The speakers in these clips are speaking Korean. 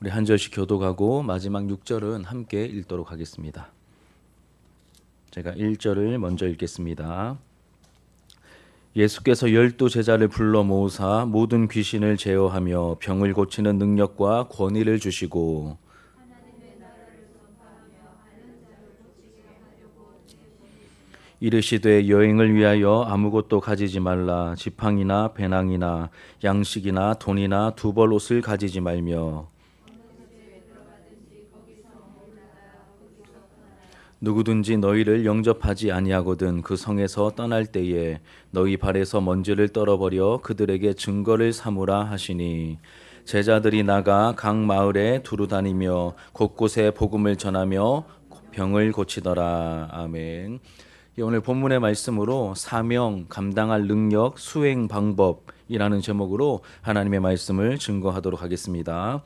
우리 한 절씩 교독하고 마지막 6절은 함께 읽도록 하겠습니다. 제가 1절을 먼저 읽겠습니다. 예수께서 12제자를 불러 모으사 모든 귀신을 제어하며 병을 고치는 능력과 권위를 주시고 이르시되 여행을 위하여 아무것도 가지지 말라. 지팡이나 배낭이나 양식이나 돈이나 두벌 옷을 가지지 말며 누구든지 너희를 영접하지 아니하거든 그 성에서 떠날 때에 너희 발에서 먼지를 떨어버려 그들에게 증거를 삼으라 하시니 제자들이 나가 각 마을에 두루 다니며 곳곳에 복음을 전하며 병을 고치더라. 아멘. 오늘 본문의 말씀으로 사명, 감당할 능력, 수행 방법이라는 제목으로 하나님의 말씀을 증거하도록 하겠습니다.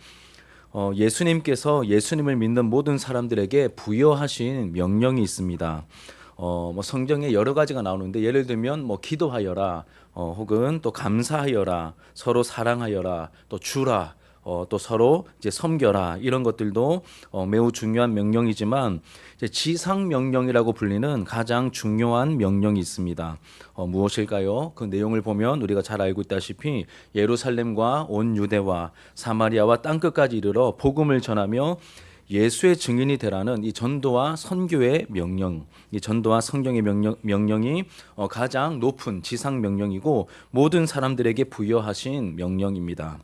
예수님께서 예수님을 믿는 모든 사람들에게 부여하신 명령이 있습니다. 성경에 여러 가지가 나오는데 예를 들면 기도하여라, 혹은 또 감사하여라, 서로 사랑하여라, 또 주라, 또 서로 이제 섬겨라, 이런 것들도 매우 중요한 명령이지만 이제 지상 명령이라고 불리는 가장 중요한 명령이 있습니다. 무엇일까요? 그 내용을 보면 우리가 잘 알고 있다시피 예루살렘과 온 유대와 사마리아와 땅끝까지 이르러 복음을 전하며 예수의 증인이 되라는 이 전도와 선교의 명령, 이 전도와 성경의 명령이 가장 높은 지상 명령이고 모든 사람들에게 부여하신 명령입니다.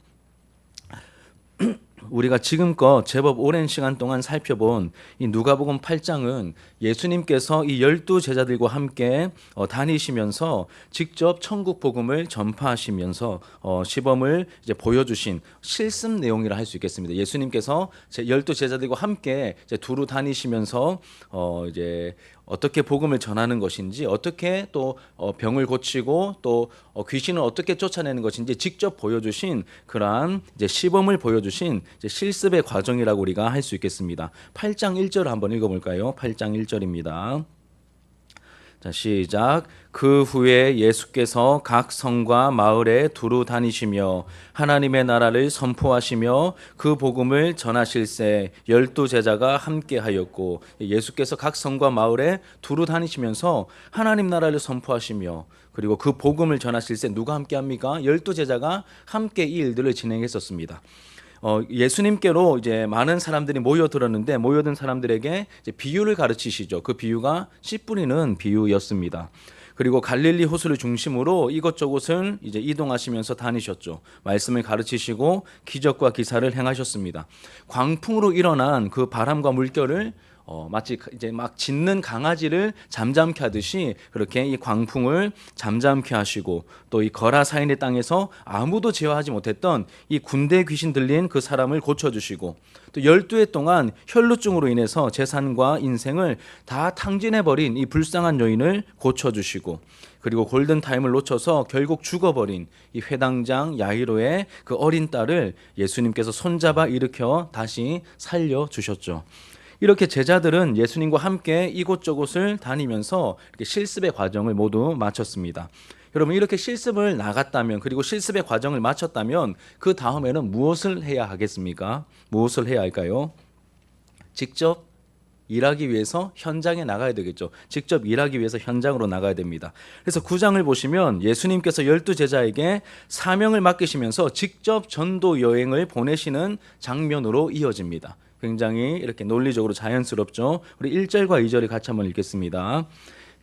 우리가 지금껏 제법 오랜 시간 동안 살펴본 이 누가복음 8장은 예수님께서 이 12제자들과 함께 다니시면서 직접 천국 복음을 전파하시면서 시범을 이제 보여주신 실습 내용이라 할 수 있겠습니다. 예수님께서 12제자들과 함께 이제 두루 다니시면서 이제 어떻게 복음을 전하는 것인지, 어떻게 또 병을 고치고 또 귀신을 어떻게 쫓아내는 것인지 직접 보여주신 그러한 이제 시범을 보여주신 이제 실습의 과정이라고 우리가 할 수 있겠습니다. 8장 1절 한번 읽어볼까요? 8장 1절입니다. 자, 시작. 그 후에 예수께서 각 성과 마을에 두루 다니시며 하나님의 나라를 선포하시며 그 복음을 전하실새 12제자가 함께하였고, 예수께서 각 성과 마을에 두루 다니시면서 하나님 나라를 선포하시며 그리고 그 복음을 전하실새 누가 함께합니까? 12제자가 함께 이 일들을 진행했었습니다. 예수님께로 이제 많은 사람들이 모여들었는데 모여든 사람들에게 이제 비유를 가르치시죠. 그 비유가 씨 뿌리는 비유였습니다. 그리고 갈릴리 호수를 중심으로 이곳저곳을 이제 이동하시면서 다니셨죠. 말씀을 가르치시고 기적과 기사를 행하셨습니다. 광풍으로 일어난 그 바람과 물결을 마치 이제 막 짖는 강아지를 잠잠케 하듯이 그렇게 이 광풍을 잠잠케 하시고 또 이 거라사인의 땅에서 아무도 제어하지 못했던 이 군대 귀신 들린 그 사람을 고쳐주시고 또 12해 동안 혈루증으로 인해서 재산과 인생을 다 탕진해버린 이 불쌍한 여인을 고쳐주시고 그리고 골든타임을 놓쳐서 결국 죽어버린 이 회당장 야이로의 그 어린 딸을 예수님께서 손잡아 일으켜 다시 살려주셨죠. 이렇게 제자들은 예수님과 함께 이곳저곳을 다니면서 이렇게 실습의 과정을 모두 마쳤습니다. 여러분, 이렇게 실습을 나갔다면, 그리고 실습의 과정을 마쳤다면 그 다음에는 무엇을 해야 하겠습니까? 무엇을 해야 할까요? 직접 일하기 위해서 현장에 나가야 되겠죠. 직접 일하기 위해서 현장으로 나가야 됩니다. 그래서 9장을 보시면 예수님께서 12제자에게 사명을 맡기시면서 직접 전도 여행을 보내시는 장면으로 이어집니다. 굉장히 이렇게 논리적으로 자연스럽죠. 우리 1절과 2절을 같이 한번 읽겠습니다.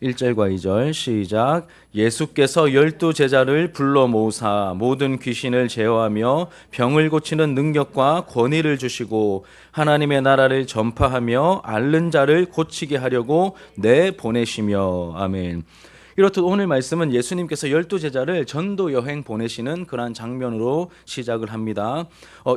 1절과 2절 시작. 예수께서 12제자를 불러 모으사 모든 귀신을 제어하며 병을 고치는 능력과 권위를 주시고 하나님의 나라를 전파하며 앓는 자를 고치게 하려고 내보내시며. 아멘. 이렇듯 오늘 말씀은 예수님께서 12제자를 전도 여행 보내시는 그러한 장면으로 시작을 합니다.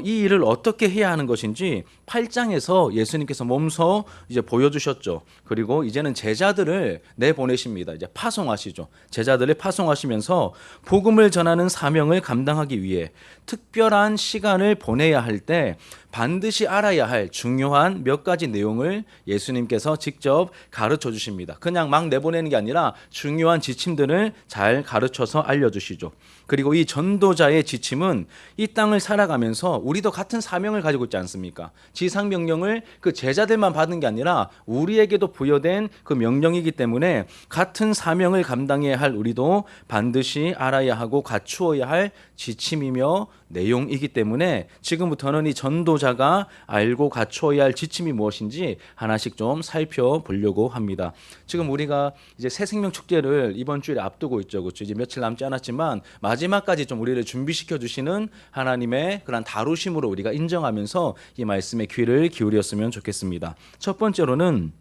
이 일을 어떻게 해야 하는 것인지 8장에서 예수님께서 몸소 이제 보여주셨죠. 그리고 이제는 제자들을 내보내십니다. 이제 파송하시죠. 제자들을 파송하시면서 복음을 전하는 사명을 감당하기 위해 특별한 시간을 보내야 할 때 반드시 알아야 할 중요한 몇 가지 내용을 예수님께서 직접 가르쳐 주십니다. 그냥 막 내보내는 게 아니라 중요한 지침들을 잘 가르쳐서 알려주시죠. 그리고 이 전도자의 지침은 이 땅을 살아가면서 우리도 같은 사명을 가지고 있지 않습니까? 지상 명령을 그 제자들만 받은 게 아니라 우리에게도 부여된 그 명령이기 때문에 같은 사명을 감당해야 할 우리도 반드시 알아야 하고 갖추어야 할 지침이며 내용이기 때문에 지금부터는 이 전도자가 알고 갖추어야 할 지침이 무엇인지 하나씩 좀 살펴보려고 합니다. 지금 우리가 이제 새 생명 축제를 이번 주에 앞두고 있죠. 그렇죠? 이제 며칠 남지 않았지만 마지막까지 좀 우리를 준비시켜 주시는 하나님의 그런 다루심으로 우리가 인정하면서 이 말씀에 귀를 기울였으면 좋겠습니다. 첫 번째로는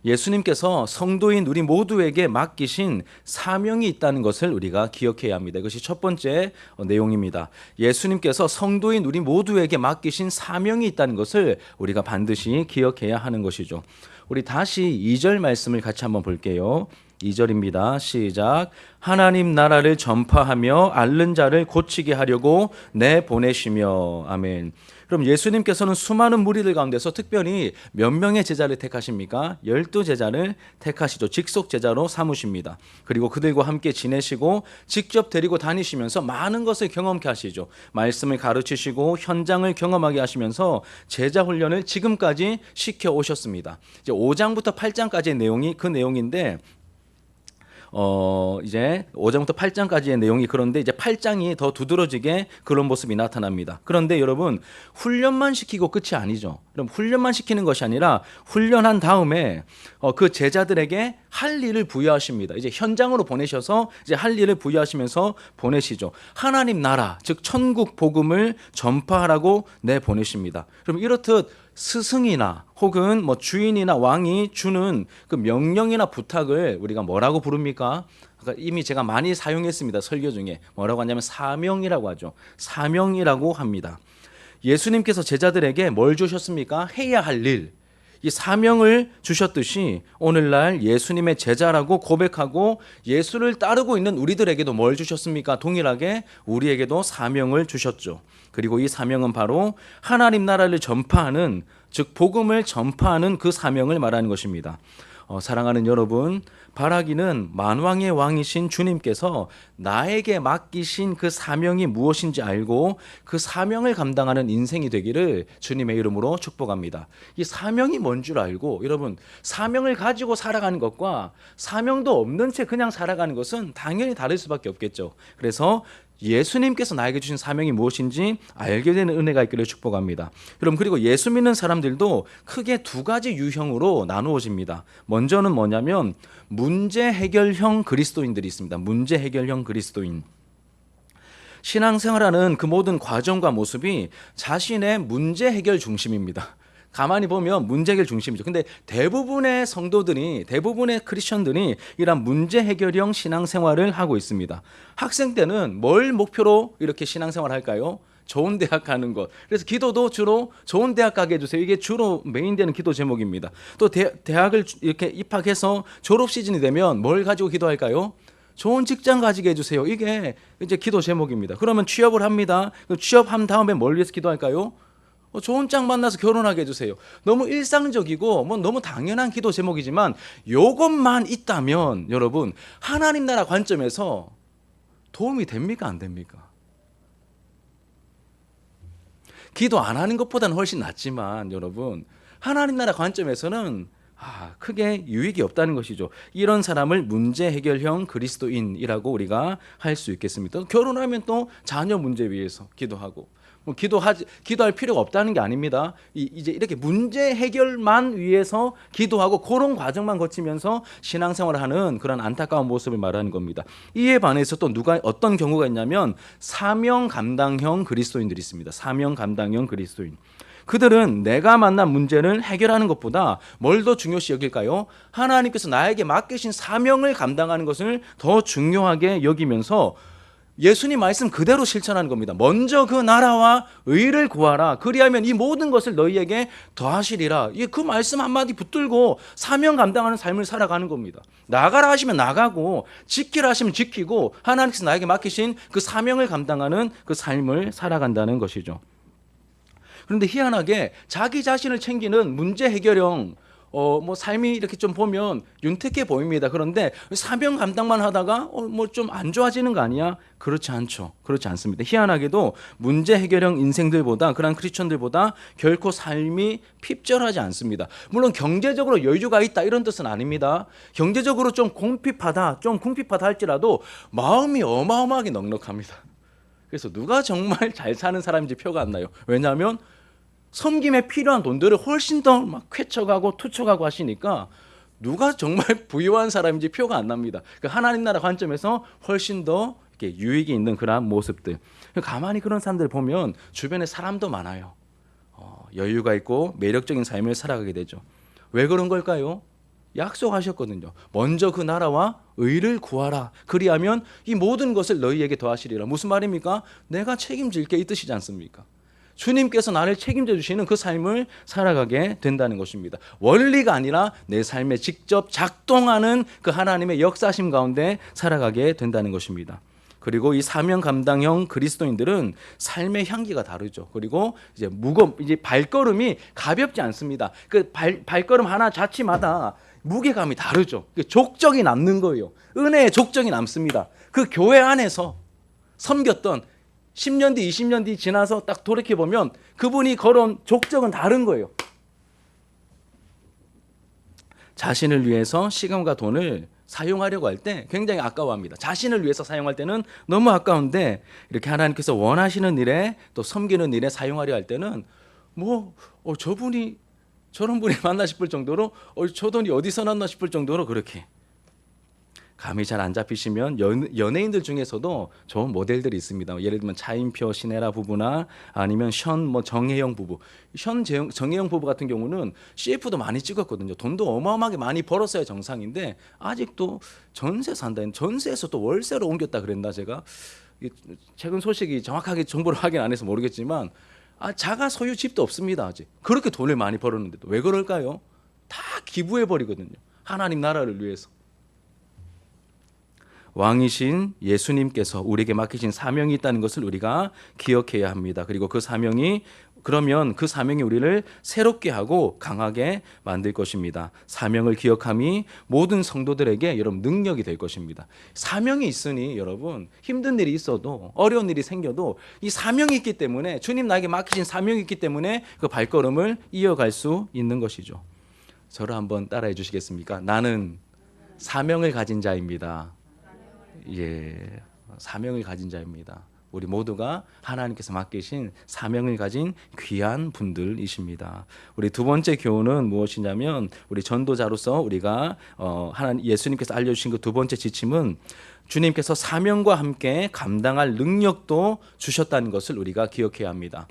예수님께서 성도인 우리 모두에게 맡기신 사명이 있다는 것을 우리가 기억해야 합니다. 이것이 첫 번째 내용입니다. 예수님께서 성도인 우리 모두에게 맡기신 사명이 있다는 것을 우리가 반드시 기억해야 하는 것이죠. 우리 다시 2절 말씀을 같이 한번 볼게요. 2절입니다. 시작. 하나님 나라를 전파하며 앓는 자를 고치게 하려고 내보내시며. 아멘. 그럼 예수님께서는 수많은 무리들 가운데서 특별히 몇 명의 제자를 택하십니까? 12제자를 택하시죠. 직속 제자로 삼으십니다. 그리고 그들과 함께 지내시고 직접 데리고 다니시면서 많은 것을 경험케 하시죠. 말씀을 가르치시고 현장을 경험하게 하시면서 제자 훈련을 지금까지 시켜 오셨습니다. 이제 5장부터 8장까지의 내용이 그 내용인데 이제 5장부터 8장까지의 내용이 그런데 이제 8장이 더 두드러지게 그런 모습이 나타납니다. 그런데 여러분 훈련만 시키고 끝이 아니죠. 그럼 훈련만 시키는 것이 아니라 훈련한 다음에 그 제자들에게 할 일을 부여하십니다. 이제 현장으로 보내셔서 이제 할 일을 부여하시면서 보내시죠. 하나님 나라 즉 천국 복음을 전파하라고 내보내십니다. 그럼 이렇듯 스승이나 혹은 뭐 주인이나 왕이 주는 그 명령이나 부탁을 우리가 뭐라고 부릅니까? 그러니까 이미 제가 많이 사용했습니다. 설교 중에 뭐라고 하냐면 사명이라고 하죠. 사명이라고 합니다. 예수님께서 제자들에게 뭘 주셨습니까? 해야 할 일. 이 사명을 주셨듯이 오늘날 예수님의 제자라고 고백하고 예수를 따르고 있는 우리들에게도 뭘 주셨습니까? 동일하게 우리에게도 사명을 주셨죠. 그리고 이 사명은 바로 하나님 나라를 전파하는 즉 복음을 전파하는 그 사명을 말하는 것입니다. 사랑하는 여러분, 바라기는 만왕의 왕이신 주님께서 나에게 맡기신 그 사명이 무엇인지 알고 그 사명을 감당하는 인생이 되기를 주님의 이름으로 축복합니다. 이 사명이 뭔 줄 알고 여러분 사명을 가지고 살아가는 것과 사명도 없는 채 그냥 살아가는 것은 당연히 다를 수밖에 없겠죠. 그래서 예수님께서 나에게 주신 사명이 무엇인지 알게 되는 은혜가 있기를 축복합니다. 여러분 그리고 예수 믿는 사람들도 크게 두 가지 유형으로 나누어집니다. 먼저는 뭐냐면 문제 해결형 그리스도인들이 있습니다. 문제 해결형 그리스도인. 신앙생활하는 그 모든 과정과 모습이 자신의 문제 해결 중심입니다. 가만히 보면 문제 해결 중심이죠. 근데 대부분의 성도들이 대부분의 크리스천들이 이런 문제 해결형 신앙생활을 하고 있습니다. 학생 때는 뭘 목표로 이렇게 신앙생활 할까요? 좋은 대학 가는 것. 그래서 기도도 주로 좋은 대학 가게 해주세요. 이게 주로 메인되는 기도 제목입니다. 또 대학을 이렇게 입학해서 졸업 시즌이 되면 뭘 가지고 기도할까요? 좋은 직장 가지게 해주세요. 이게 이제 기도 제목입니다. 그러면 취업을 합니다. 취업한 다음에 뭘 위해서 기도할까요? 좋은 짝 만나서 결혼하게 해주세요. 너무 일상적이고 너무 당연한 기도 제목이지만 이것만 있다면 여러분 하나님 나라 관점에서 도움이 됩니까? 안 됩니까? 기도 안 하는 것보다는 훨씬 낫지만 여러분 하나님 나라 관점에서는 크게 유익이 없다는 것이죠. 이런 사람을 문제 해결형 그리스도인이라고 우리가 할 수 있겠습니다. 결혼하면 또 자녀 문제 위해서 기도하고 기도할 필요가 없다는 게 아닙니다. 이제 이렇게 문제 해결만 위해서 기도하고 그런 과정만 거치면서 신앙생활을 하는 그런 안타까운 모습을 말하는 겁니다. 이에 반해서 또 어떤 경우가 있냐면 사명 감당형 그리스도인들이 있습니다. 사명 감당형 그리스도인. 그들은 내가 만난 문제를 해결하는 것보다 뭘 더 중요시 여길까요? 하나님께서 나에게 맡기신 사명을 감당하는 것을 더 중요하게 여기면서 예수님 말씀 그대로 실천하는 겁니다. 먼저 그 나라와 의를 구하라. 그리하면 이 모든 것을 너희에게 더하시리라. 그 말씀 한마디 붙들고 사명 감당하는 삶을 살아가는 겁니다. 나가라 하시면 나가고 지키라 하시면 지키고 하나님께서 나에게 맡기신 그 사명을 감당하는 그 삶을 살아간다는 것이죠. 그런데 희한하게 자기 자신을 챙기는 문제 해결형 뭐 삶이 이렇게 좀 보면 윤택해 보입니다. 그런데 사명 감당만 하다가 뭐 좀 안 좋아지는 거 아니야? 그렇지 않죠. 그렇지 않습니다. 희한하게도 문제 해결형 인생들보다, 그런 크리스천들보다 결코 삶이 핍절하지 않습니다. 물론 경제적으로 여유가 있다 이런 뜻은 아닙니다. 경제적으로 좀 궁핍하다 할지라도 마음이 어마어마하게 넉넉합니다. 그래서 누가 정말 잘 사는 사람인지 표가 안 나요. 왜냐하면 섬김에 필요한 돈들을 훨씬 더 막 쾌척하고 투척하고 하시니까 누가 정말 부유한 사람인지 표가 안 납니다. 그 하나님 나라 관점에서 훨씬 더 이렇게 유익이 있는 그러한 모습들. 가만히 그런 사람들 보면 주변에 사람도 많아요. 여유가 있고 매력적인 삶을 살아가게 되죠. 왜 그런 걸까요? 약속하셨거든요. 먼저 그 나라와 의를 구하라. 그리하면 이 모든 것을 너희에게 더하시리라. 무슨 말입니까? 내가 책임질게 이 뜻이지 않습니까? 주님께서 나를 책임져 주시는 그 삶을 살아가게 된다는 것입니다. 원리가 아니라 내 삶에 직접 작동하는 그 하나님의 역사심 가운데 살아가게 된다는 것입니다. 그리고 이 사명 감당형 그리스도인들은 삶의 향기가 다르죠. 그리고 이제 발걸음이 가볍지 않습니다. 그 발걸음 하나 자치마다 무게감이 다르죠. 족적이 남는 거예요. 은혜의 족적이 남습니다. 그 교회 안에서 섬겼던 10년 뒤, 20년 뒤 지나서 딱 돌이켜보면 그분이 걸어온 족적은 다른 거예요. 자신을 위해서 시간과 돈을 사용하려고 할 때 굉장히 아까워합니다. 자신을 위해서 사용할 때는 너무 아까운데 이렇게 하나님께서 원하시는 일에 또 섬기는 일에 사용하려 할 때는 저분이 저런 분이 맞나 싶을 정도로 저 돈이 어디서 났나 싶을 정도로 그렇게 감이 잘 안 잡히시면 연예인들 중에서도 좋은 모델들이 있습니다. 예를 들면 차인표, 신혜라 부부나 아니면 정혜영 부부. 정혜영 부부 같은 경우는 CF도 많이 찍었거든요. 돈도 어마어마하게 많이 벌었어야 정상인데 아직도 전세 산다는, 전세에서 또 월세로 옮겼다 그랬나 제가 최근 소식이 정확하게 정보를 확인 안 해서 모르겠지만 자가 소유 집도 없습니다. 아직. 그렇게 돈을 많이 벌었는데도 왜 그럴까요? 다 기부해 버리거든요. 하나님 나라를 위해서. 왕이신 예수님께서 우리에게 맡기신 사명이 있다는 것을 우리가 기억해야 합니다. 그리고 그 사명이 우리를 새롭게 하고 강하게 만들 것입니다. 사명을 기억함이 모든 성도들에게 여러분 능력이 될 것입니다. 사명이 있으니 여러분 힘든 일이 있어도 어려운 일이 생겨도 이 사명이 있기 때문에, 주님 나에게 맡기신 사명이 있기 때문에 그 발걸음을 이어갈 수 있는 것이죠. 저를 한번 따라해 주시겠습니까? 나는 사명을 가진 자입니다. 사명을 가진 자입니다. 우리 모두가 하나님께서 맡기신 사명을 가진 귀한 분들이십니다. 우리 두 번째 교훈은 무엇이냐면, 우리 전도자로서 우리가 예수님께서 알려주신 그 두 번째 지침은 주님께서 사명과 함께 감당할 능력도 주셨다는 것을 우리가 기억해야 합니다.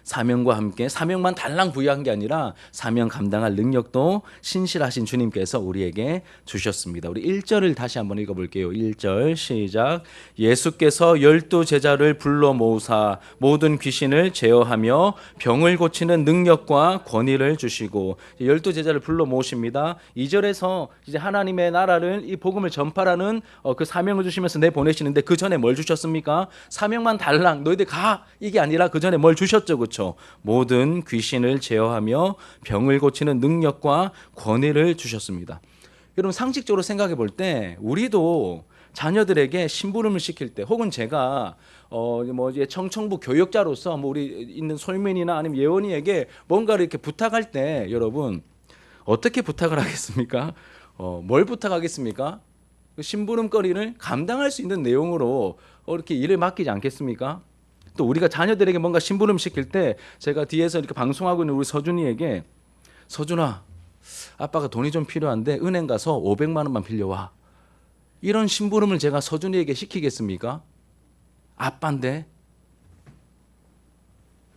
사명과 함께, 사명만 달랑 부여한 게 아니라 사명 감당할 능력도 신실하신 주님께서 우리에게 주셨습니다. 우리 1절을 다시 한번 읽어볼게요. 1절 시작. 예수께서 12 제자를 불러 모으사 모든 귀신을 제어하며 병을 고치는 능력과 권위를 주시고, 12 제자를 불러 모으십니다. 2절에서 이제 하나님의 나라를, 이 복음을 전파라는 그 사명을 주시면서 내보내시는데 그 전에 뭘 주셨습니까? 사명만 달랑 너희들 가, 이게 아니라 그 전에 뭘 주셨죠, 그렇죠? 모든 귀신을 제어하며 병을 고치는 능력과 권위를 주셨습니다. 여러분 상식적으로 생각해 볼 때 우리도 자녀들에게 심부름을 시킬 때, 혹은 제가 청청부 교역자로서 우리 있는 솔민이나 아니면 예원이에게 뭔가를 이렇게 부탁할 때 여러분 어떻게 부탁을 하겠습니까? 뭘 부탁하겠습니까? 심부름거리를 감당할 수 있는 내용으로 이렇게 일을 맡기지 않겠습니까? 또 우리가 자녀들에게 뭔가 심부름 시킬 때 제가 뒤에서 이렇게 방송하고 있는 우리 서준이에게, 서준아, 아빠가 돈이 좀 필요한데 은행 가서 500만 원만 빌려와, 이런 심부름을 제가 서준이에게 시키겠습니까? 아빠인데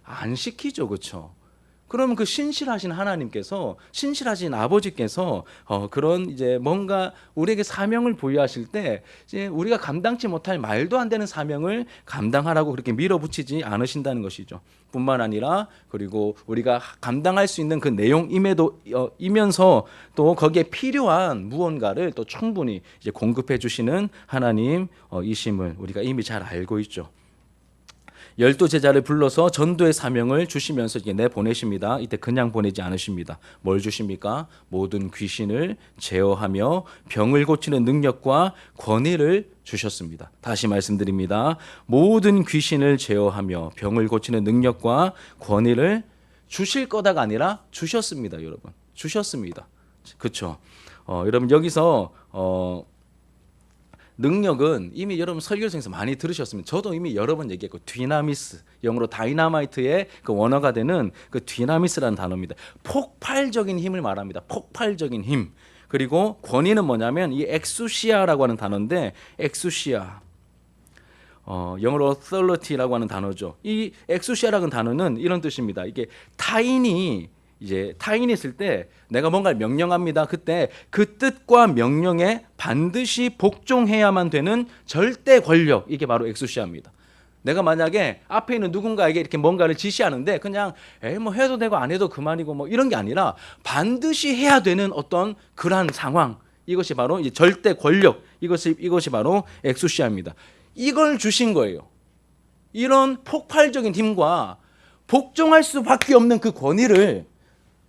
안 시키죠, 그렇죠? 그러면 그 신실하신 하나님께서, 신실하신 아버지께서 그런 이제 뭔가 우리에게 사명을 부여하실 때 이제 우리가 감당치 못할 말도 안 되는 사명을 감당하라고 그렇게 밀어붙이지 않으신다는 것이죠. 뿐만 아니라 그리고 우리가 감당할 수 있는 그 내용임에도 이면서 또 거기에 필요한 무언가를 또 충분히 이제 공급해 주시는 하나님이심을 우리가 이미 잘 알고 있죠. 12 제자를 불러서 전도의 사명을 주시면서 이제 내보내십니다. 이때 그냥 보내지 않으십니다. 뭘 주십니까? 모든 귀신을 제어하며 병을 고치는 능력과 권위를 주셨습니다. 다시 말씀드립니다. 모든 귀신을 제어하며 병을 고치는 능력과 권위를 주실 거다가 아니라 주셨습니다, 여러분. 주셨습니다. 그렇죠? 여러분 여기서 능력은 이미 여러분 설교에서 많이 들으셨습니다. 저도 이미 여러 번 얘기했고 디나미스, 영어로 다이나마이트의 그 원어가 되는 그 디나미스라는 단어입니다. 폭발적인 힘을 말합니다. 폭발적인 힘. 그리고 권위는 뭐냐면 이 엑수시아라고 하는 단어인데 엑수시아. 영어로 authority라고 하는 단어죠. 이 엑수시아라는 단어는 이런 뜻입니다. 이게 타인이 있을 때 내가 뭔가를 명령합니다. 그때 그 뜻과 명령에 반드시 복종해야만 되는 절대 권력, 이게 바로 엑수시아입니다. 내가 만약에 앞에 있는 누군가에게 이렇게 뭔가를 지시하는데 그냥 뭐 해도 되고 안 해도 그만이고 뭐 이런 게 아니라 반드시 해야 되는 어떤 그러한 상황, 이것이 바로 이제 절대 권력, 이것이 바로 엑수시아입니다. 이걸 주신 거예요. 이런 폭발적인 힘과 복종할 수밖에 없는 그 권위를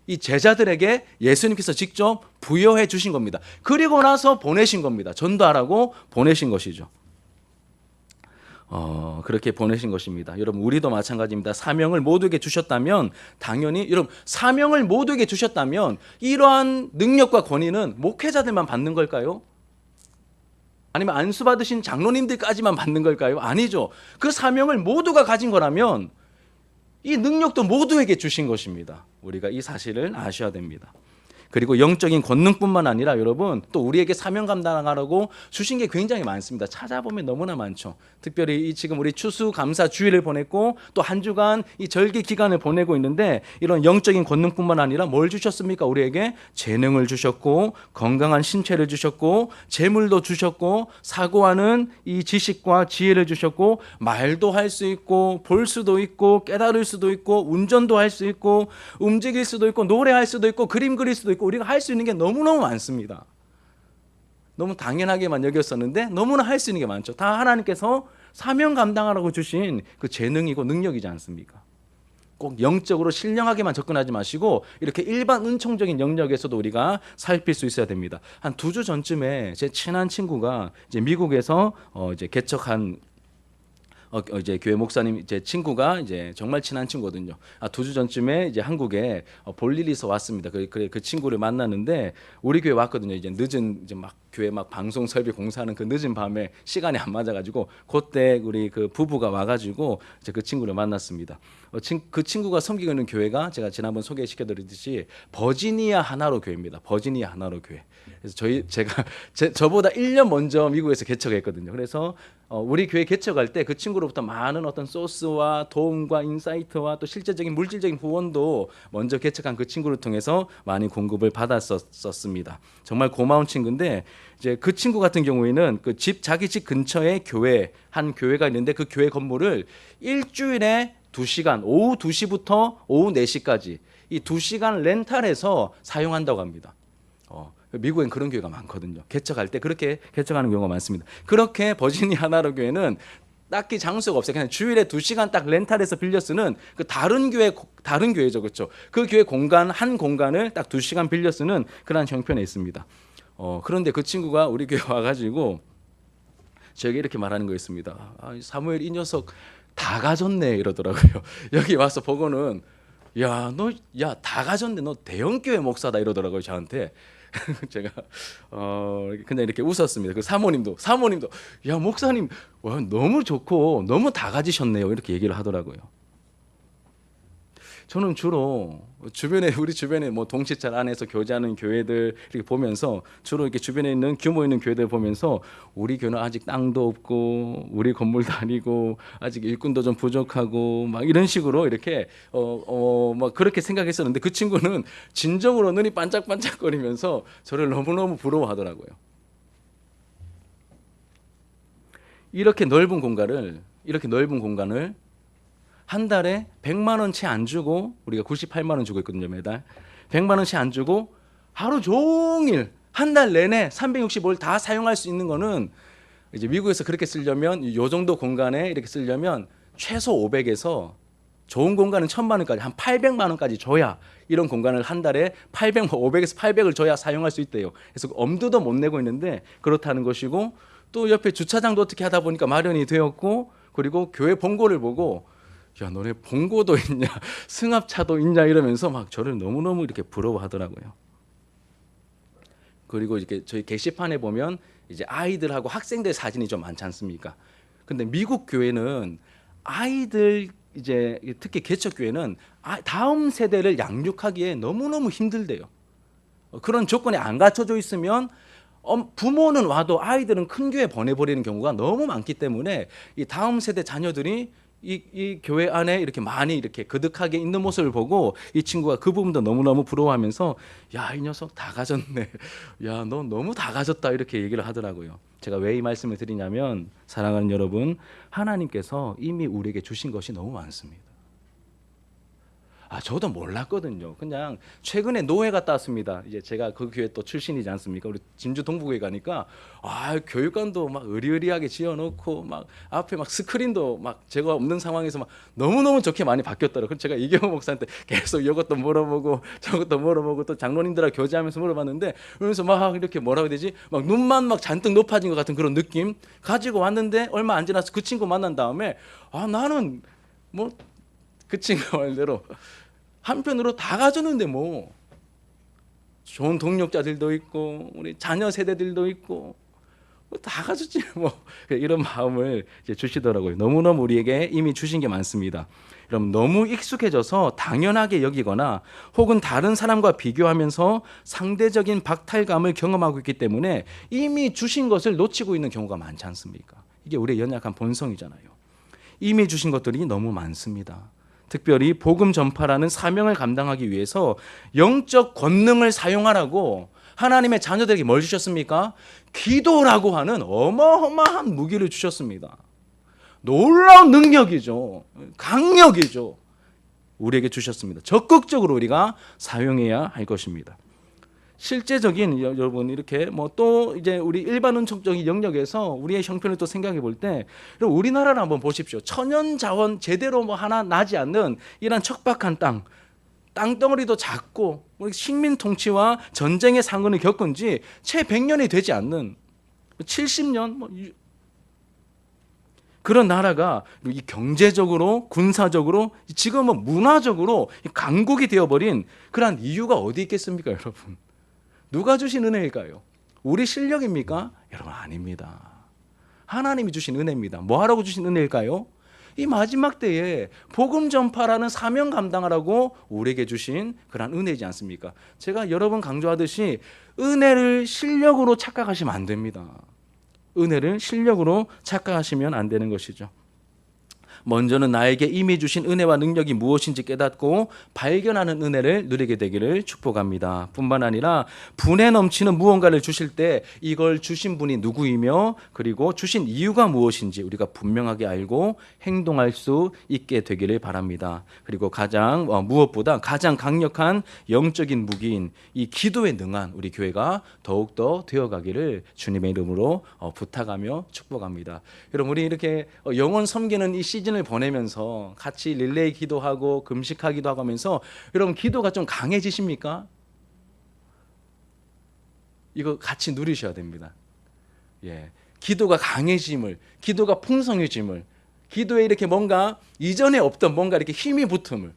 이 제자들에게 예수님께서 직접 부여해 주신 겁니다. 그리고 나서 보내신 겁니다. 전도하라고 보내신 것이죠. 그렇게 보내신 것입니다. 여러분 우리도 마찬가지입니다. 사명을 모두에게 주셨다면 당연히 여러분 사명을 모두에게 주셨다면 이러한 능력과 권위는 목회자들만 받는 걸까요? 아니면 안수 받으신 장로님들까지만 받는 걸까요? 아니죠. 그 사명을 모두가 가진 거라면 이 능력도 모두에게 주신 것입니다. 우리가 이 사실을 아셔야 됩니다. 그리고 영적인 권능뿐만 아니라 여러분 또 우리에게 사명 감당하라고 주신 게 굉장히 많습니다. 찾아보면 너무나 많죠. 특별히 지금 우리 추수감사 주일을 보냈고 또 한 주간 이 절기 기간을 보내고 있는데 이런 영적인 권능뿐만 아니라 뭘 주셨습니까? 우리에게 재능을 주셨고 건강한 신체를 주셨고 재물도 주셨고 사고하는 이 지식과 지혜를 주셨고 말도 할 수 있고 볼 수도 있고 깨달을 수도 있고 운전도 할 수 있고 움직일 수도 있고 노래할 수도 있고 그림 그릴 수도 있고 우리가 할 수 있는 게 너무너무 많습니다. 너무 당연하게만 여겼었는데 너무나 할 수 있는 게 많죠. 다 하나님께서 사명 감당하라고 주신 그 재능이고 능력이지 않습니까? 꼭 영적으로 신령하게만 접근하지 마시고 이렇게 일반 은총적인 영역에서도 우리가 살필 수 있어야 됩니다. 한 2주 전쯤에 제 친한 친구가 이제 미국에서 이제 개척한 이제 교회 목사님 제 친구가 이제 정말 친한 친구거든요. 2주 전쯤에 이제 한국에 볼 일이 있어 왔습니다. 그 친구를 만났는데 우리 교회 왔거든요. 이제 늦은 이제 막 교회 막 방송 설비 공사하는 그 늦은 밤에 시간이 안 맞아가지고 그때 우리 그 부부가 와가지고 이제 그 친구를 만났습니다. 그 친구가 섬기고 있는 교회가 제가 지난번 소개시켜드렸듯이 버지니아 하나로 교회입니다. 버지니아 하나로 교회. 그래서 저보다 1년 먼저 미국에서 개척했거든요. 그래서 우리 교회 개척할 때 그 친구로부터 많은 어떤 소스와 도움과 인사이트와 또 실제적인 물질적인 후원도 먼저 개척한 그 친구를 통해서 많이 공급을 받았었습니다. 정말 고마운 친구인데 이제 그 친구 같은 경우에는 자기 집 근처에 한 교회가 있는데 그 교회 건물을 일주일에 2시간, 오후 2시부터 오후 4시까지 이 2시간 렌탈해서 사용한다고 합니다. 미국엔 그런 교회가 많거든요. 개척할 때 그렇게 개척하는 경우가 많습니다. 그렇게 버지니아 하나로 교회는 딱히 장소가 없어요. 그냥 주일에 2시간 딱 렌탈해서 빌려 쓰는 그 다른 교회죠, 그렇죠? 그 교회 한 공간을 딱 2시간 빌려 쓰는 그런 형편에 있습니다. 그런데 그 친구가 우리 교회 와가지고 저에게 이렇게 말하는 거였습니다. 사무엘 이 녀석 다 가졌네 이러더라고요. 여기 와서 보고는 다 가졌네. 너 대형교회 목사다 이러더라고요 저한테. 제가 그냥 이렇게 웃었습니다. 그 사모님도 야 목사님 와, 너무 좋고 너무 다 가지셨네요 이렇게 얘기를 하더라고요. 저는 주로 우리 주변에 뭐 동시찰 안에서 교제하는 교회들 이렇게 보면서 주로 이렇게 주변에 있는 규모 있는 교회들 보면서 우리 교회는 아직 땅도 없고 우리 건물도 아니고 아직 일꾼도 좀 부족하고 막 이런 식으로 이렇게 막 그렇게 생각했었는데 그 친구는 진정으로 눈이 반짝반짝거리면서 저를 너무너무 부러워하더라고요. 이렇게 넓은 공간을 한 달에 100만 원 채 안 주고 우리가 98만 원 주고 있거든요 매달. 100만 원 채 안 주고 하루 종일 한 달 내내 365일 다 사용할 수 있는 거는 이제 미국에서 그렇게 쓰려면 이 정도 공간에 이렇게 쓰려면 최소 500에서 좋은 공간은 1,000만 원까지 한 800만 원까지 줘야 이런 공간을 한 달에 500에서 800을 줘야 사용할 수 있대요. 그래서 엄두도 못 내고 있는데 그렇다는 것이고, 또 옆에 주차장도 어떻게 하다 보니까 마련이 되었고, 그리고 교회 본고를 보고 야 너네 본고도 있냐 승합차도 있냐 이러면서 막 저를 너무너무 이렇게 부러워하더라고요. 그리고 이렇게 저희 게시판에 보면 이제 아이들하고 학생들 사진이 좀 많지 않습니까? 근데 미국 교회는 아이들 이제 특히 개척 교회는 다음 세대를 양육하기에 너무너무 힘들대요. 그런 조건이 안 갖춰져 있으면 부모는 와도 아이들은 큰 교회 보내버리는 경우가 너무 많기 때문에 이 다음 세대 자녀들이 이 교회 안에 이렇게 많이 이렇게 거듭하게 있는 모습을 보고 이 친구가 그 부분도 너무너무 부러워하면서 야, 이 녀석 다 가졌네. 야, 너 너무 다 가졌다. 이렇게 얘기를 하더라고요. 제가 왜 이 말씀을 드리냐면, 사랑하는 여러분, 하나님께서 이미 우리에게 주신 것이 너무 많습니다. 저도 몰랐거든요. 그냥 최근에 노회 갔다 왔습니다. 이제 제가 그 교회 또 출신이지 않습니까? 우리 진주 동부교회 가니까 교육관도 막 의리의리하게 지어놓고 막 앞에 막 스크린도 막 제가 없는 상황에서 막 너무너무 좋게 많이 바뀌었더라고요. 그래서 제가 이경호 목사한테 계속 이것도 물어보고 저것도 물어보고 또 장로님들하고 교제하면서 물어봤는데, 그러면서 막 이렇게 뭐라고 해야 되지? 막 눈만 막 잔뜩 높아진 것 같은 그런 느낌 가지고 왔는데, 얼마 안 지나서 그 친구 만난 다음에 나는 뭐 그 친구 말대로 한편으로 다 가졌는데 뭐 좋은 동력자들도 있고 우리 자녀 세대들도 있고 다 가졌지 뭐 이런 마음을 이제 주시더라고요. 너무너무 우리에게 이미 주신 게 많습니다. 여러분, 너무 익숙해져서 당연하게 여기거나 혹은 다른 사람과 비교하면서 상대적인 박탈감을 경험하고 있기 때문에 이미 주신 것을 놓치고 있는 경우가 많지 않습니까? 이게 우리의 연약한 본성이잖아요. 이미 주신 것들이 너무 많습니다. 특별히 복음 전파라는 사명을 감당하기 위해서 영적 권능을 사용하라고 하나님의 자녀들에게 뭘 주셨습니까? 기도라고 하는 어마어마한 무기를 주셨습니다. 놀라운 능력이죠. 강력이죠. 우리에게 주셨습니다. 적극적으로 우리가 사용해야 할 것입니다. 실제적인, 여러분, 이렇게 뭐 또 이제 우리 일반 은총적인 영역에서 우리의 형편을 또 생각해 볼 때, 우리나라를 한번 보십시오. 천연 자원 제대로 뭐 하나 나지 않는 이런 척박한 땅덩어리도 작고, 우리 식민 통치와 전쟁의 상흔을 겪은 지 채 100년이 되지 않는 70년 뭐 그런 나라가 이 경제적으로, 군사적으로, 지금은 문화적으로 강국이 되어버린 그런 이유가 어디 있겠습니까, 여러분? 누가 주신 은혜일까요? 우리 실력입니까? 여러분, 아닙니다. 하나님이 주신 은혜입니다. 뭐 하라고 주신 은혜일까요? 이 마지막 때에 복음 전파라는 사명 감당하라고 우리에게 주신 그런 은혜이지 않습니까? 제가 여러 번 강조하듯이 은혜를 실력으로 착각하시면 안 됩니다. 은혜를 실력으로 착각하시면 안 되는 것이죠. 먼저는 나에게 이미 주신 은혜와 능력이 무엇인지 깨닫고 발견하는 은혜를 누리게 되기를 축복합니다. 뿐만 아니라 분에 넘치는 무언가를 주실 때 이걸 주신 분이 누구이며 그리고 주신 이유가 무엇인지 우리가 분명하게 알고 행동할 수 있게 되기를 바랍니다. 그리고 무엇보다 가장 강력한 영적인 무기인 이 기도에 능한 우리 교회가 더욱더 되어가기를 주님의 이름으로 부탁하며 축복합니다. 여러분, 우리 이렇게 영혼 섬기는 이 시즌을 보내면서 같이 릴레이 기도하고 금식하기도 하고 하면서 여러분, 기도가 좀 강해지십니까? 이거 같이 누리셔야 됩니다. 기도가 강해짐을, 기도가 풍성해짐을, 기도에 이렇게 뭔가 이전에 없던 뭔가 이렇게 힘이 붙음을,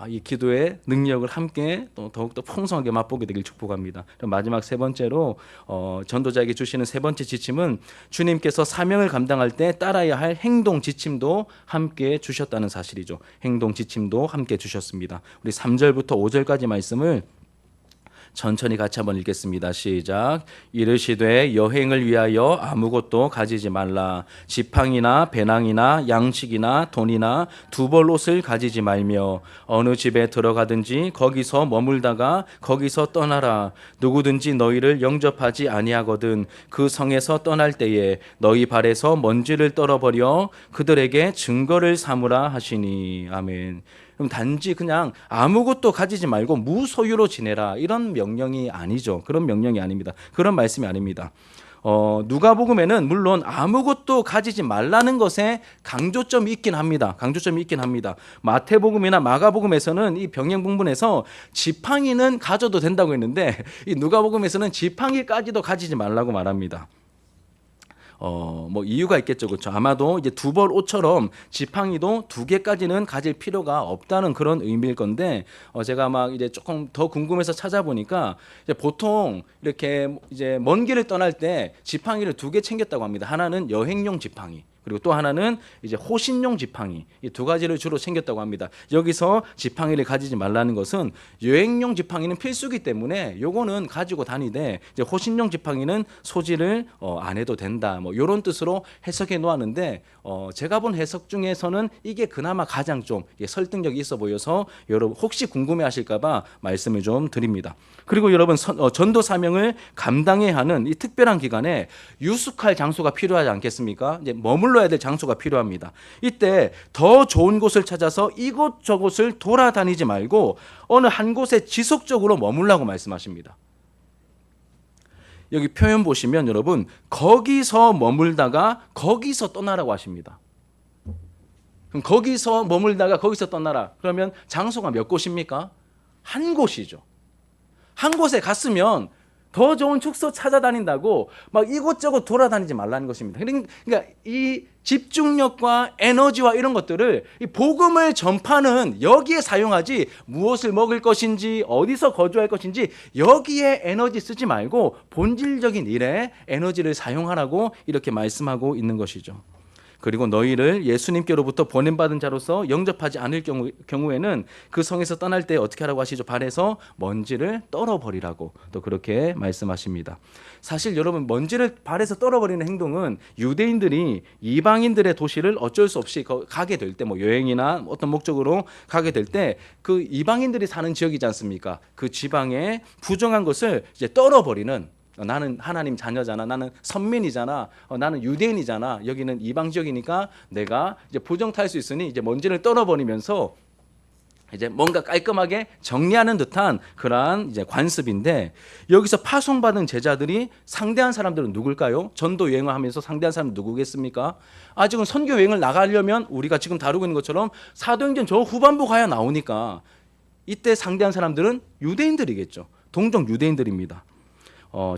이 기도의 능력을 함께 또 더욱더 풍성하게 맛보게 되길 축복합니다. 마지막 세 번째로 전도자에게 주시는 세 번째 지침은 주님께서 사명을 감당할 때 따라야 할 행동 지침도 함께 주셨다는 사실이죠. 행동 지침도 함께 주셨습니다. 우리 3절부터 5절까지 말씀을 천천히 같이 한번 읽겠습니다. 시작. 이르시되 여행을 위하여 아무것도 가지지 말라. 지팡이나 배낭이나 양식이나 돈이나 두벌 옷을 가지지 말며 어느 집에 들어가든지 거기서 머물다가 거기서 떠나라. 누구든지 너희를 영접하지 아니하거든 그 성에서 떠날 때에 너희 발에서 먼지를 떨어버려 그들에게 증거를 삼으라 하시니. 아멘. 그럼 단지 그냥 아무것도 가지지 말고 무소유로 지내라 이런 명령이 아니죠. 그런 명령이 아닙니다. 그런 말씀이 아닙니다. 누가복음에는 물론 아무것도 가지지 말라는 것에 강조점이 있긴 합니다. 마태복음이나 마가복음에서는 이 병행분분에서 지팡이는 가져도 된다고 했는데 이 누가복음에서는 지팡이까지도 가지지 말라고 말합니다. 뭐 이유가 있겠죠, 그렇죠? 아마도 이제 두벌 옷처럼 지팡이도 2개까지는 가질 필요가 없다는 그런 의미일 건데, 제가 막 이제 조금 더 궁금해서 찾아보니까 이제 보통 이렇게 이제 먼 길을 떠날 때 지팡이를 2개 챙겼다고 합니다. 하나는 여행용 지팡이, 그리고 또 하나는 이제 호신용 지팡이, 이 2가지를 주로 챙겼다고 합니다. 여기서 지팡이를 가지지 말라는 것은 여행용 지팡이는 필수기 때문에 요거는 가지고 다니되 이제 호신용 지팡이는 소지를 안 해도 된다. 뭐 이런 뜻으로 해석해 놓았는데 제가 본 해석 중에서는 이게 그나마 가장 좀 설득력이 있어 보여서 여러분 혹시 궁금해하실까봐 말씀을 좀 드립니다. 그리고 여러분 전도 사명을 감당해야 하는 이 특별한 기간에 유숙할 장소가 필요하지 않겠습니까? 이제 머물러야 될 장소가 필요합니다. 이때 더 좋은 곳을 찾아서 이곳저곳을 돌아다니지 말고 어느 한 곳에 지속적으로 머물라고 말씀하십니다. 여기 표현 보시면 여러분 거기서 머물다가 거기서 떠나라고 하십니다. 그럼 거기서 머물다가 거기서 떠나라. 그러면 장소가 몇 곳입니까? 한 곳이죠. 한 곳에 갔으면 더 좋은 축소 찾아다닌다고 막 이곳저곳 돌아다니지 말라는 것입니다. 그러니까 이 집중력과 에너지와 이런 것들을 이 복음을 전파는 여기에 사용하지, 무엇을 먹을 것인지 어디서 거주할 것인지 여기에 에너지 쓰지 말고 본질적인 일에 에너지를 사용하라고 이렇게 말씀하고 있는 것이죠. 그리고 너희를 예수님께로부터 보냄받은 자로서 영접하지 않을 경우에는 그 성에서 떠날 때 어떻게 하라고 하시죠? 발에서 먼지를 떨어버리라고 또 그렇게 말씀하십니다. 사실 여러분 먼지를 발에서 떨어버리는 행동은 유대인들이 이방인들의 도시를 어쩔 수 없이 가게 될 때 뭐 여행이나 어떤 목적으로 가게 될 때 그 이방인들이 사는 지역이지 않습니까? 그 지방에 부정한 것을 이제 떨어버리는, 나는 하나님 자녀잖아, 나는 선민이잖아, 나는 유대인이잖아, 여기는 이방 지역이니까 내가 이제 부정탈 수 있으니 이제 먼지를 떨어버리면서 이제 뭔가 깔끔하게 정리하는 듯한 그러한 이제 관습인데, 여기서 파송받은 제자들이 상대한 사람들은 누굴까요? 전도 여행을 하면서 상대한 사람은 누구겠습니까? 아직은 선교 여행을 나가려면 우리가 지금 다루고 있는 것처럼 사도행전 저 후반부 가야 나오니까 이때 상대한 사람들은 유대인들이겠죠. 동족 유대인들입니다.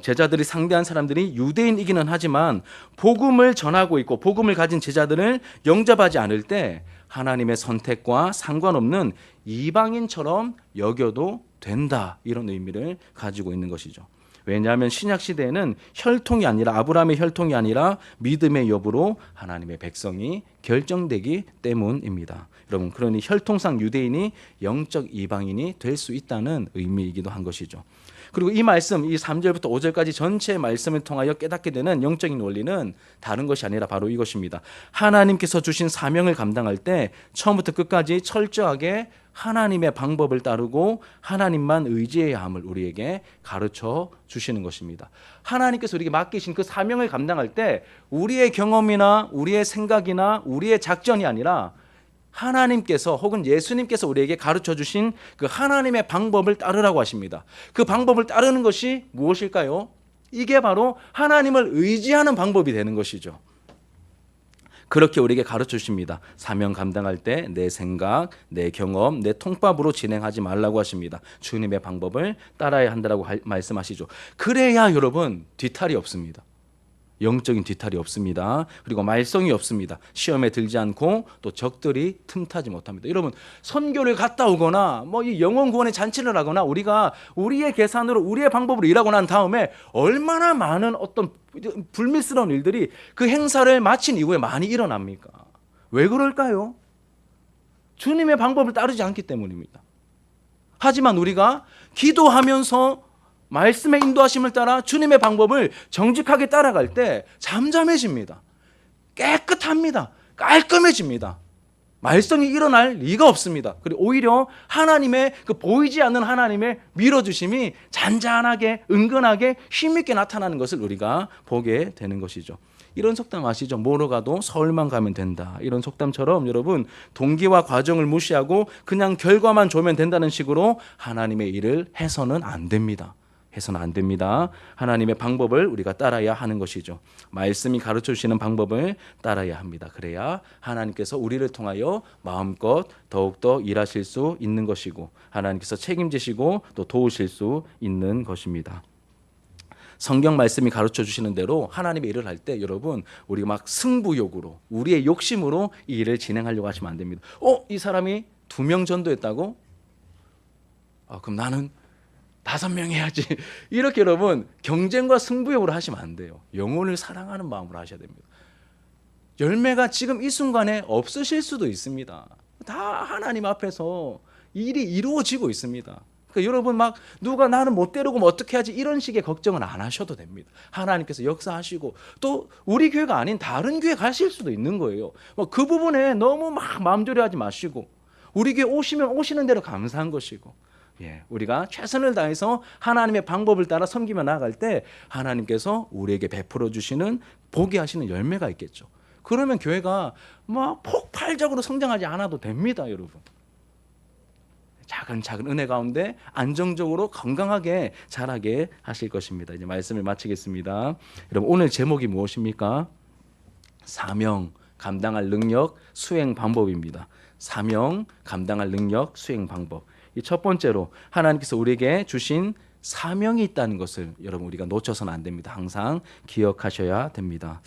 제자들이 상대한 사람들이 유대인이기는 하지만 복음을 전하고 있고 복음을 가진 제자들을 영접하지 않을 때 하나님의 선택과 상관없는 이방인처럼 여겨도 된다, 이런 의미를 가지고 있는 것이죠. 왜냐하면 신약 시대에는 혈통이 아니라, 아브라함의 혈통이 아니라 믿음의 여부로 하나님의 백성이 결정되기 때문입니다. 여러분, 그러니 혈통상 유대인이 영적 이방인이 될 수 있다는 의미이기도 한 것이죠. 그리고 이 말씀, 이 3절부터 5절까지 전체 말씀을 통하여 깨닫게 되는 영적인 원리는 다른 것이 아니라 바로 이것입니다. 하나님께서 주신 사명을 감당할 때 처음부터 끝까지 철저하게 하나님의 방법을 따르고 하나님만 의지해야 함을 우리에게 가르쳐 주시는 것입니다. 하나님께서 우리에게 맡기신 그 사명을 감당할 때 우리의 경험이나 우리의 생각이나 우리의 작전이 아니라 하나님께서 혹은 예수님께서 우리에게 가르쳐 주신 그 하나님의 방법을 따르라고 하십니다. 그 방법을 따르는 것이 무엇일까요? 이게 바로 하나님을 의지하는 방법이 되는 것이죠. 그렇게 우리에게 가르쳐 주십니다. 사명 감당할 때 내 생각, 내 경험, 내 통밥으로 진행하지 말라고 하십니다. 주님의 방법을 따라야 한다고 말씀하시죠. 그래야 여러분 뒤탈이 없습니다. 영적인 뒤탈이 없습니다. 그리고 말썽이 없습니다. 시험에 들지 않고 또 적들이 틈타지 못합니다. 여러분, 선교를 갔다 오거나 뭐 이 영혼 구원의 잔치를 하거나 우리가 우리의 계산으로 우리의 방법으로 일하고 난 다음에 얼마나 많은 어떤 불미스러운 일들이 그 행사를 마친 이후에 많이 일어납니까? 왜 그럴까요? 주님의 방법을 따르지 않기 때문입니다. 하지만 우리가 기도하면서 말씀의 인도하심을 따라 주님의 방법을 정직하게 따라갈 때 잠잠해집니다. 깨끗합니다. 깔끔해집니다. 말썽이 일어날 리가 없습니다. 그리고 오히려 하나님의 그 보이지 않는 하나님의 밀어주심이 잔잔하게 은근하게 힘있게 나타나는 것을 우리가 보게 되는 것이죠. 이런 속담 아시죠? 뭐로 가도 서울만 가면 된다. 이런 속담처럼 여러분, 동기와 과정을 무시하고 그냥 결과만 좋으면 된다는 식으로 하나님의 일을 해서는 안 됩니다. 해서는 안 됩니다. 하나님의 방법을 우리가 따라야 하는 것이죠. 말씀이 가르쳐 주시는 방법을 따라야 합니다. 그래야 하나님께서 우리를 통하여 마음껏 더욱더 일하실 수 있는 것이고 하나님께서 책임지시고 또 도우실 수 있는 것입니다. 성경 말씀이 가르쳐 주시는 대로 하나님의 일을 할 때 여러분 우리가 막 승부욕으로 우리의 욕심으로 이 일을 진행하려고 하시면 안 됩니다. 이 사람이 2명 전도했다고? 그럼 나는 5명 해야지. 이렇게 여러분 경쟁과 승부욕으로 하시면 안 돼요. 영혼을 사랑하는 마음으로 하셔야 됩니다. 열매가 지금 이 순간에 없으실 수도 있습니다. 다 하나님 앞에서 일이 이루어지고 있습니다. 그러니까 여러분 막 누가 나는 못 데리고 어떻게 하지 이런 식의 걱정은 안 하셔도 됩니다. 하나님께서 역사하시고 또 우리 교회가 아닌 다른 교회 가실 수도 있는 거예요. 그 부분에 너무 막 마음조리하지 마시고 우리 교회 오시면 오시는 대로 감사한 것이고 우리가 최선을 다해서 하나님의 방법을 따라 섬기며 나아갈 때 하나님께서 우리에게 베풀어 주시는 보게 하시는 열매가 있겠죠. 그러면 교회가 막 폭발적으로 성장하지 않아도 됩니다, 여러분. 작은 은혜 가운데 안정적으로 건강하게 자라게 하실 것입니다. 이제 말씀을 마치겠습니다. 여러분 오늘 제목이 무엇입니까? 사명 감당할 능력 수행 방법입니다. 사명 감당할 능력 수행 방법. 이 첫 번째로 하나님께서 우리에게 주신 사명이 있다는 것을 여러분 우리가 놓쳐서는 안 됩니다. 항상 기억하셔야 됩니다.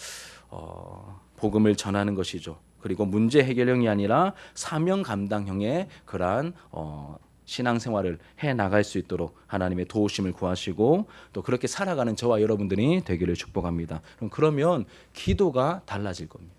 복음을 전하는 것이죠. 그리고 문제 해결형이 아니라 사명 감당형의 그러한 신앙생활을 해나갈 수 있도록 하나님의 도우심을 구하시고 또 그렇게 살아가는 저와 여러분들이 되기를 축복합니다. 그러면 기도가 달라질 겁니다.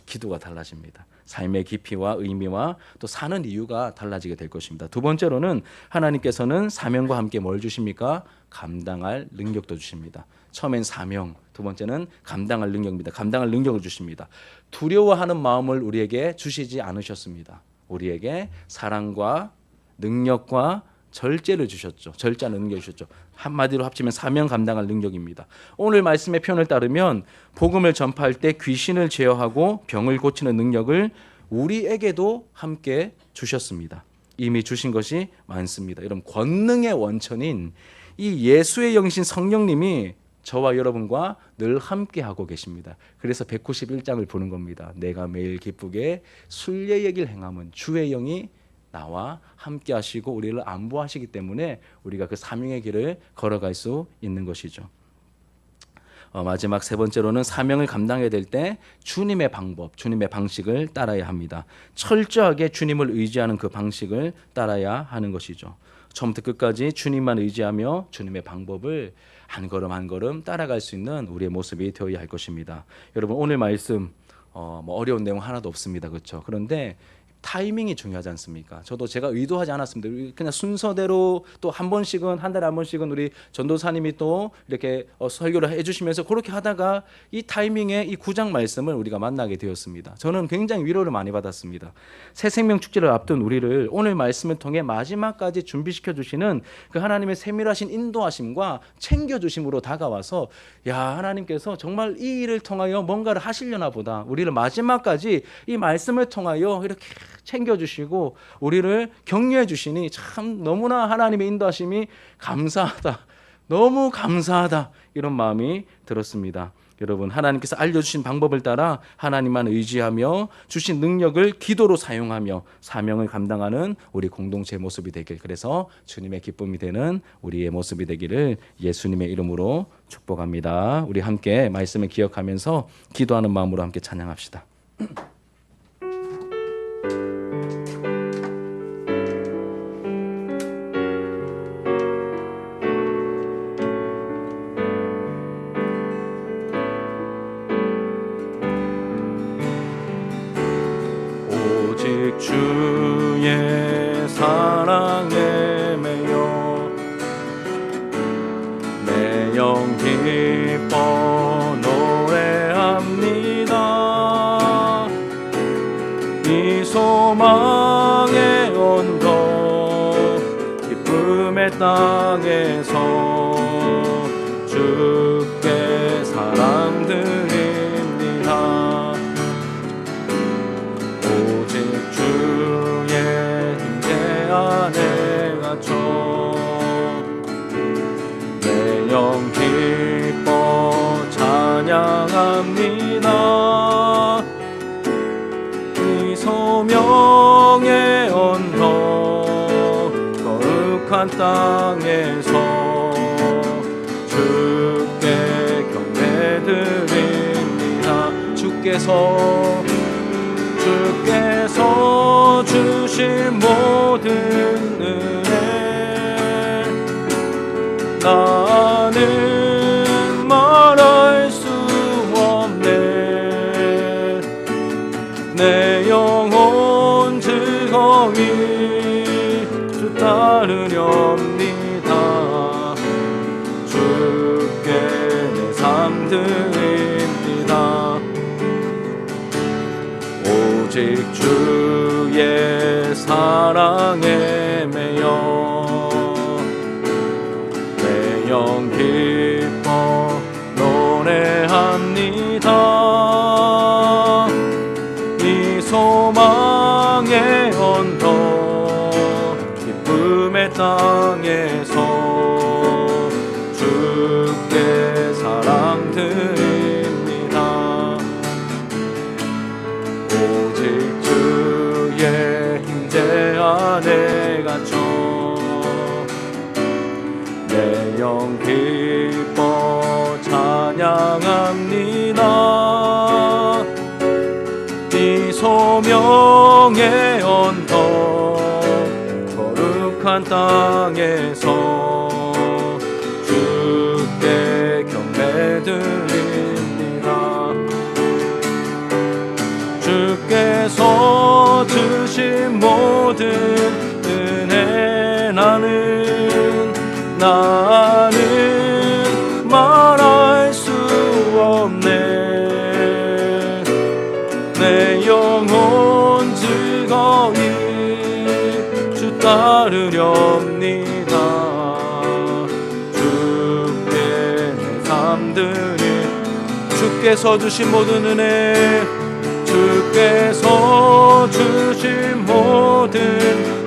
기도가 달라집니다. 삶의 깊이와 의미와 또 사는 이유가 달라지게 될 것입니다. 두 번째로는 하나님께서는 사명과 함께 뭘 주십니까? 감당할 능력도 주십니다. 처음엔 사명, 두 번째는 감당할 능력입니다. 감당할 능력을 주십니다. 두려워하는 마음을 우리에게 주시지 않으셨습니다. 우리에게 사랑과 능력과 절제를 주셨죠. 절제하는 능력을 주셨죠. 한마디로 합치면 사명 감당할 능력입니다. 오늘 말씀의 표현을 따르면 복음을 전파할 때 귀신을 제어하고 병을 고치는 능력을 우리에게도 함께 주셨습니다. 이미 주신 것이 많습니다. 여러분 권능의 원천인 이 예수의 영이신 성령님이 저와 여러분과 늘 함께하고 계십니다. 그래서 191장을 보는 겁니다. 내가 매일 기쁘게 순례의 길 행함은 주의 영이 나와 함께 하시고 우리를 안보하시기 때문에 우리가 그 사명의 길을 걸어갈 수 있는 것이죠. 마지막 세 번째로는 사명을 감당해야 될 때 주님의 방법, 주님의 방식을 따라야 합니다. 철저하게 주님을 의지하는 그 방식을 따라야 하는 것이죠. 처음부터 끝까지 주님만 의지하며 주님의 방법을 한 걸음 한 걸음 따라갈 수 있는 우리의 모습이 되어야 할 것입니다. 여러분 오늘 말씀 어려운 내용 하나도 없습니다. 그렇죠? 그런데 타이밍이 중요하지 않습니까? 저도 제가 의도하지 않았습니다. 그냥 순서대로 또 한 번씩은 한 달에 한 번씩은 우리 전도사님이 또 이렇게 설교를 해주시면서 그렇게 하다가 이 타이밍에 이 9장 말씀을 우리가 만나게 되었습니다. 저는 굉장히 위로를 많이 받았습니다. 새 생명 축제를 앞둔 우리를 오늘 말씀을 통해 마지막까지 준비시켜 주시는 그 하나님의 세밀하신 인도하심과 챙겨주심으로 다가와서 하나님께서 정말 이 일을 통하여 뭔가를 하시려나 보다. 우리를 마지막까지 이 말씀을 통하여 이렇게 챙겨주시고 우리를 격려해 주시니 참 너무나 하나님의 인도하심이 감사하다. 너무 감사하다. 이런 마음이 들었습니다. 여러분 하나님께서 알려주신 방법을 따라 하나님만 의지하며 주신 능력을 기도로 사용하며 사명을 감당하는 우리 공동체의 모습이 되길 그래서 주님의 기쁨이 되는 우리의 모습이 되기를 예수님의 이름으로 축복합니다. 우리 함께 말씀을 기억하면서 기도하는 마음으로 함께 찬양합시다. 오직 주의 사랑에 매여 내 영 기뻐 노래합니다. 이 소망의 언덕 기쁨의 땅에서 주께 사랑 드립니다. 오직 주의 임재 안에 갇혀 거룩한 땅에서 주께 경배드립니다. 주께서 주신 모든 은혜 나는 말할 수 없네. 내 영혼 즐거이 주 따르렵니다. 주께 내 삶 드립니다. 오직 주의 사랑에 매여 내 영 기뻐 노래합니다. 이 소망의 언덕 기쁨의 땅에서 주께 사랑 드립니다. 오직 주의 임재 안에 갇혀 내 영 기뻐 찬양합니다. 이 소명의 언덕 거룩한 땅에서 주께 경배드립니다. 주께서 주신 모든 은혜 나는 말할 수 없네. 내 영혼 즐거이 주 따르렵니다. 주께 내 삶 드리 주께서 주신 모든 은혜 주께서 주신 모든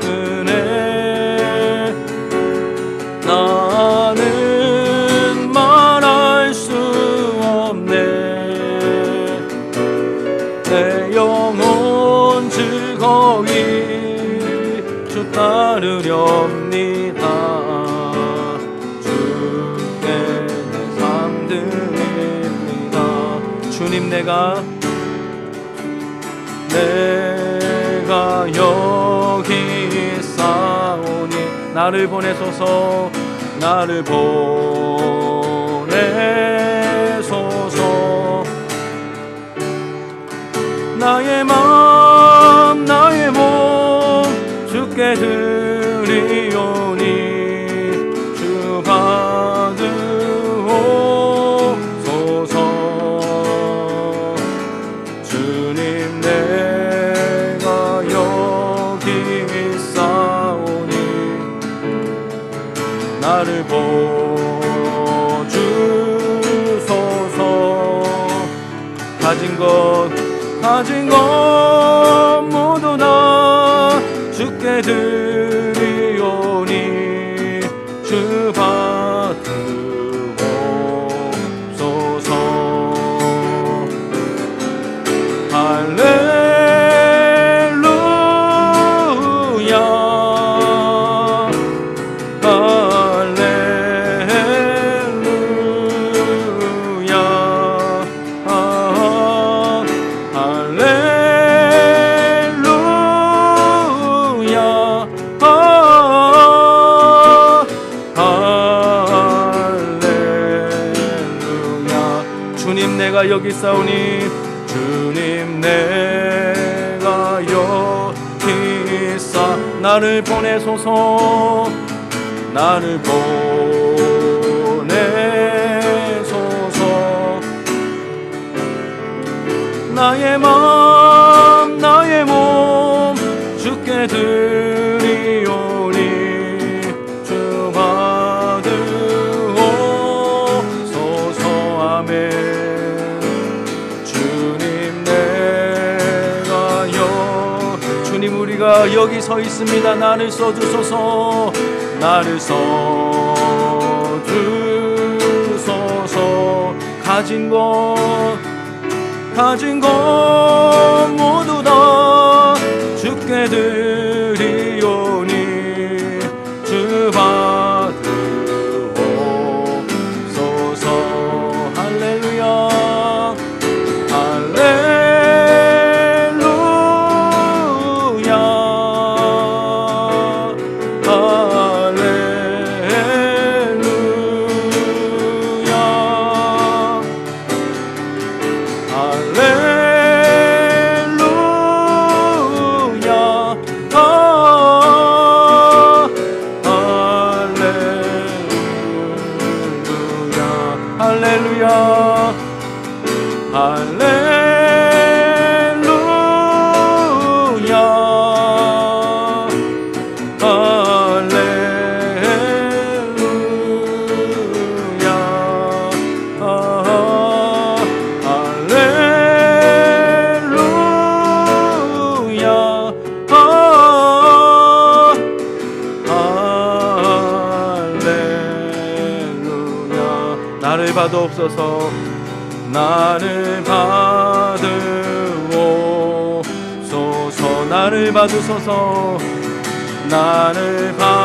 은혜 나는 말할 수 없네. 내 영혼 즐거이 주 따르렵니다. 주께 내 삶 드립니다. 주님 내가 여기 있사오니 나를 보내소서. 나를 보내소서. 나의 마음 나의 몸 주께 드리오니 주 받으옵소서. 주님 내가 여기 있사오니 나를 보주소서. 가진 것 모두 다 주께 드리오니 주 받으옵소서. 할렐루야 주님 내가 여기 있사오니 주님 내가 여기 있사 나를 보내소서. 나를 보내소서. 나의 마음 나의 몸 주께 드리오니 주 받으옵소서. 아멘. 주님 우리가 여기 서 있습니다. 나를 써주소서. 나를 써주소서. 가진 것 모두 다 주께 드리오니 주 받옵소서. 나를 받으옵소서. 나를 받으소서. 나를 받으옵소서.